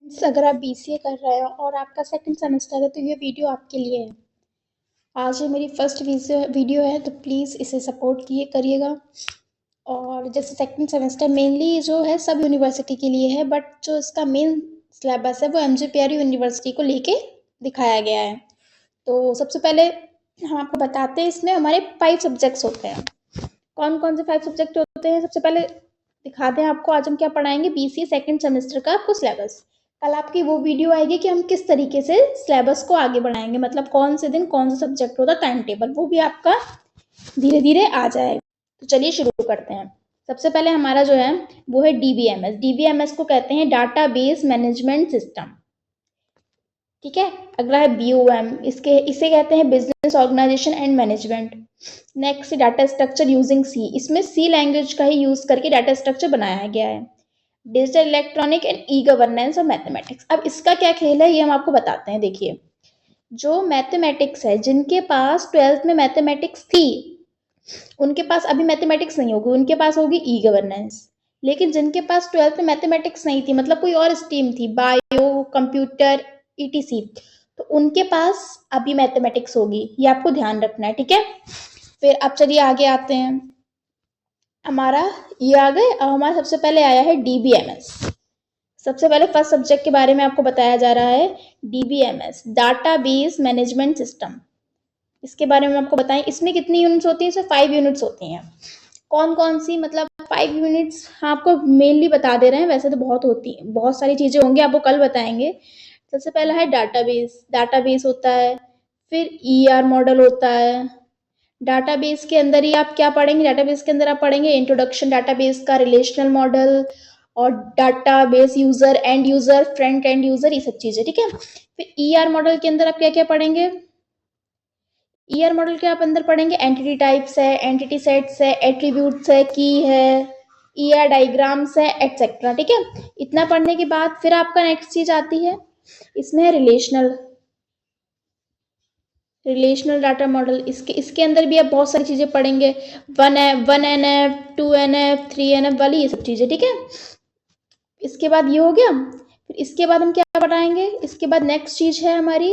अगर आप बीसीए कर रहे हो और आपका सेकंड सेमेस्टर है तो ये वीडियो आपके लिए है। आज ये मेरी फर्स्ट वीडियो है तो प्लीज़ इसे सपोर्ट किए करिएगा। और जैसे सेकंड सेमेस्टर मेनली जो है सब यूनिवर्सिटी के लिए है, बट जो इसका मेन सिलेबस है वो एमजीपीआर यूनिवर्सिटी को लेके दिखाया गया है। तो सबसे पहले हम आपको बताते हैं, इसमें हमारे 5 सब्जेक्ट्स होते हैं। कौन कौन से 5 सब्जेक्ट होते हैं सबसे पहले दिखाते हैं आपको। आज हम क्या पढ़ाएंगे, बीसीए सेकंड सेमेस्टर का आपको सिलेबस। कल आपकी वो वीडियो आएगी कि हम किस तरीके से सिलेबस को आगे बढ़ाएंगे, मतलब कौन से दिन कौन सा सब्जेक्ट होता है, टाइम टेबल वो भी आपका धीरे धीरे आ जाएगा। तो चलिए शुरू करते हैं। सबसे पहले हमारा जो है वो है डीबीएमएस। डीबीएमएस को कहते हैं डाटाबेस मैनेजमेंट सिस्टम, ठीक है। अगला है बीओएम, इसे कहते हैं business organization and management. Next data structure using C, इसमें सी लैंग्वेज का ही यूज करके डाटा स्ट्रक्चर बनाया गया है। Digital electronic and E governance और मैथमेटिक्स। अब इसका क्या खेल है ये हम आपको बताते हैं। देखिए, जो मैथमेटिक्स है, जिनके पास ट्वेल्थ में मैथमेटिक्स थी उनके पास अभी मैथमेटिक्स नहीं होगी, उनके पास होगी ई गवर्नेंस। लेकिन जिनके पास ट्वेल्थ में मैथमेटिक्स नहीं थी, मतलब कोई और स्ट्रीम थी, बायो, कंप्यूटर, ईटीसी, तो उनके पास अभी मैथमेटिक्स होगी। ये आपको ध्यान रखना है, ठीक है। फिर अब चलिए आगे आते हैं। हमारा ये आ गए। अब हमारा सबसे पहले आया है डीबीएमएस। सबसे पहले फर्स्ट सब्जेक्ट के बारे में आपको बताया जा रहा है, डीबीएमएस डाटाबेस मैनेजमेंट सिस्टम। इसके बारे में आपको बताएं, इसमें कितनी यूनिट्स होती हैं? इसमें 5 यूनिट्स होती हैं। कौन कौन सी, मतलब 5 यूनिट्स हाँ आपको मेनली बता दे रहे हैं, वैसे तो बहुत होती हैं, बहुत सारी चीजें होंगी, आपको कल बताएंगे। सबसे पहला है डाटाबेस। डाटाबेस होता है, फिर ईआर मॉडल होता है। डाटाबेस के अंदर ही आप क्या पढ़ेंगे, डाटाबेस के अंदर आप पढ़ेंगे इंट्रोडक्शन डाटाबेस का, रिलेशनल मॉडल, और database user, and user, front end user, ये सब चीजें, ठीक है। फिर ईआर मॉडल के अंदर आप क्या क्या पढ़ेंगे? ईआर मॉडल के आप अंदर पढ़ेंगे एंटिटी टाइप्स है, एंटिटी सेट्स है, एट्रीब्यूट्स है, की है, ईआर डायग्राम्स है, एटसेट्रा, ठीक है। इतना पढ़ने के बाद फिर आपका नेक्स्ट चीज आती है, इसमें है रिलेशनल डाटा मॉडल। इसके अंदर भी आप बहुत सारी चीजें पढ़ेंगे, 1NF 2NF 3NF वाली ये सब चीजें, ठीक है। इसके बाद ये हो गया। फिर इसके बाद हम क्या पढ़ाएंगे, इसके बाद नेक्स्ट चीज है हमारी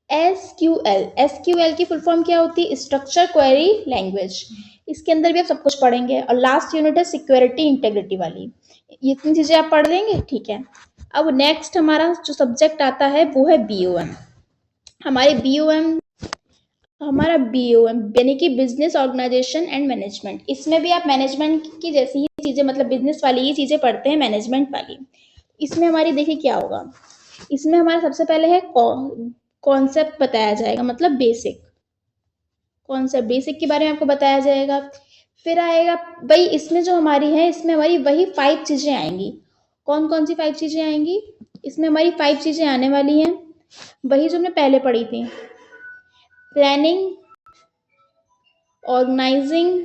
एसक्यूएल। एसक्यूएल की फुल फॉर्म क्या होती है? Structure query language. इसके अंदर भी आप सब कुछ पढ़ेंगे। और लास्ट यूनिट है सिक्योरिटी इंटेग्रिटी वाली। ये इतनी चीजें आप पढ़ लेंगे, ठीक है। अब नेक्स्ट हमारा जो सब्जेक्ट आता है वो है बीओएम। हमारा बीओएम यानी कि बिजनेस ऑर्गेनाइजेशन एंड मैनेजमेंट। इसमें भी आप मैनेजमेंट की जैसी ही चीजें, मतलब बिजनेस वाली ही चीजें पढ़ते हैं, मैनेजमेंट वाली। इसमें हमारी देखिए क्या होगा, इसमें हमारा सबसे पहले है कॉन्सेप्ट बताया जाएगा, मतलब बेसिक कॉन्सेप्ट, बेसिक के बारे में आपको बताया जाएगा। फिर आएगा भाई, इसमें जो हमारी है, इसमें हमारी वही 5 चीजें आएंगी। कौन कौन सी 5 चीजें आएंगी? इसमें हमारी 5 चीजें आने वाली हैं, वही जो हमने पहले पढ़ी थी। प्लानिंग, ऑर्गेनाइजिंग,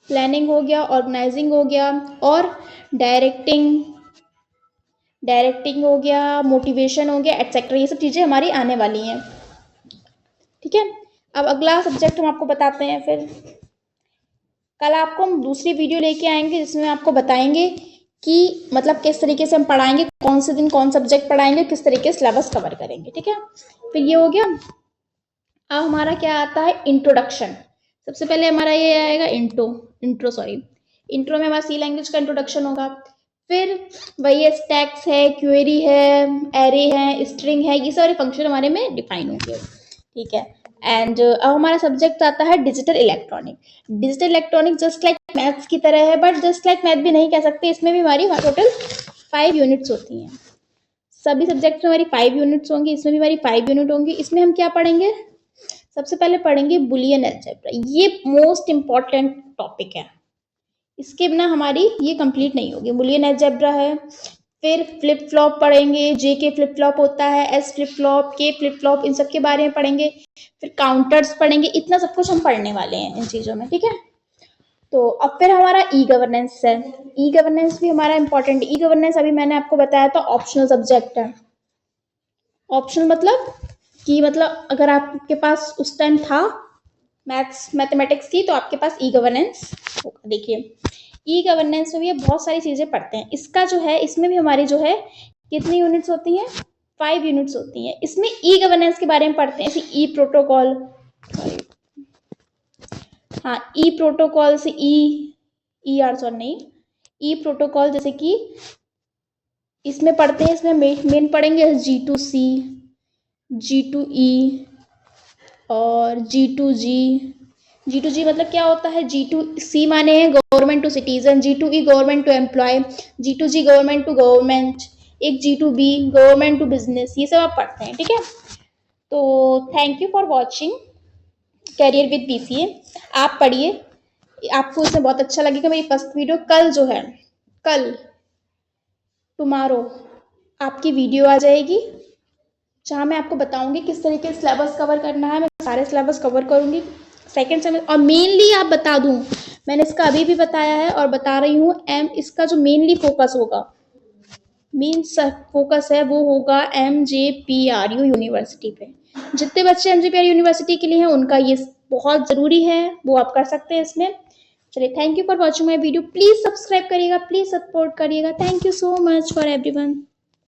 प्लानिंग हो गया, ऑर्गेनाइजिंग हो गया, और डायरेक्टिंग डायरेक्टिंग हो गया, मोटिवेशन हो गया, एटसेट्रा, ये सब चीजें हमारी आने वाली हैं, ठीक है। अब अगला सब्जेक्ट हम आपको बताते हैं। फिर कल आपको हम दूसरी वीडियो लेके आएंगे जिसमें आपको बताएंगे कि मतलब किस तरीके से हम पढ़ाएंगे, कौन से दिन कौन सब्जेक्ट पढ़ाएंगे, किस तरीके से सिलेबस कवर करेंगे, ठीक है। फिर ये हो गया। अब हमारा क्या आता है, इंट्रोडक्शन। सबसे पहले हमारा ये आएगा इंट्रो में हमारा सी लैंग्वेज का इंट्रोडक्शन होगा। फिर वही है, स्टैक्स है, क्वेरी है, एरे है, स्ट्रिंग है, ये सारे फंक्शन हमारे में डिफाइन होंगे, ठीक है। एंड अब हमारा सब्जेक्ट आता है digital electronic. Digital electronic just like maths की तरह है, बट जस्ट लाइक मैथ भी नहीं कह सकते, इसमें भी हमारी टोटल 5 यूनिट्स होती हैं। सभी सब्जेक्ट में हमारी 5 यूनिट्स होंगी, इसमें भी हमारी 5 यूनिट होंगी। इसमें हम क्या पढ़ेंगे, सबसे पहले पढ़ेंगे बुलियन अलजेब्रा। ये मोस्ट इंपॉर्टेंट टॉपिक है, इसके बिना हमारी ये कंप्लीट नहीं होगी। बुलियन अलजेब्रा है। फिर फ्लिप फ्लॉप पढ़ेंगे, जे के फ्लिप फ्लॉप होता है, एस फ्लिप फ्लॉप, के फ्लिप फ्लॉप, इन सब के बारे में पढ़ेंगे। फिर काउंटर्स पढ़ेंगे। इतना सब कुछ हम पढ़ने वाले हैं इन चीजों में, ठीक है। तो अब फिर हमारा ई गवर्नेंस है। ई गवर्नेंस भी हमारा इंपॉर्टेंट। ई गवर्नेंस अभी मैंने आपको बताया था ऑप्शनल सब्जेक्ट है। ऑप्शनल मतलब कि मतलब अगर आपके पास उस टाइम था मैथमेटिक्स की, तो आपके पास ई गवर्नेंस होगा। देखिए, ई गवर्नेंस में भी बहुत सारी चीज़ें पढ़ते हैं। इसका जो है, इसमें भी हमारी जो है कितनी यूनिट्स होती हैं, 5 यूनिट्स होती हैं। इसमें ई गवर्नेंस के बारे में पढ़ते हैं, जैसे ई प्रोटोकॉल, हाँ ई प्रोटोकॉल से ई आर सॉरी नहीं, ई प्रोटोकॉल जैसे कि इसमें पढ़ते हैं। इसमें मेन पढ़ेंगे G2C, G2E और G2G। G2G मतलब क्या होता है, G2C माने हैं government to citizen, G2E government to employ, G2G government to government, एक G2B गवर्नमेंट टू बिजनेस। ये सब आप पढ़ते हैं, ठीक है। तो thank you for watching career with BCA। आप पढ़िए, आपको इसमें बहुत अच्छा लगेगा। मेरी फर्स्ट वीडियो कल जो है, कल टुमारो आपकी वीडियो आ जाएगी, जहाँ मैं आपको बताऊंगी किस तरीके से सिलेबस कवर करना है। मैं सारे सिलेबस कवर करूंगी सेकेंड सेमेस्टर। और मेनली आप बता दूं, मैंने इसका अभी भी बताया है और बता रही हूँ, इसका जो मेनली फोकस होगा, मेन फोकस है वो होगा MJPRU यूनिवर्सिटी पे। जितने बच्चे MJPRU यूनिवर्सिटी के लिए हैं उनका ये बहुत ज़रूरी है, वो आप कर सकते हैं इसमें। चलिए, thank you for watching my video. Please subscribe करिएगा, प्लीज़ सपोर्ट करिएगा। Thank you so much for everyone.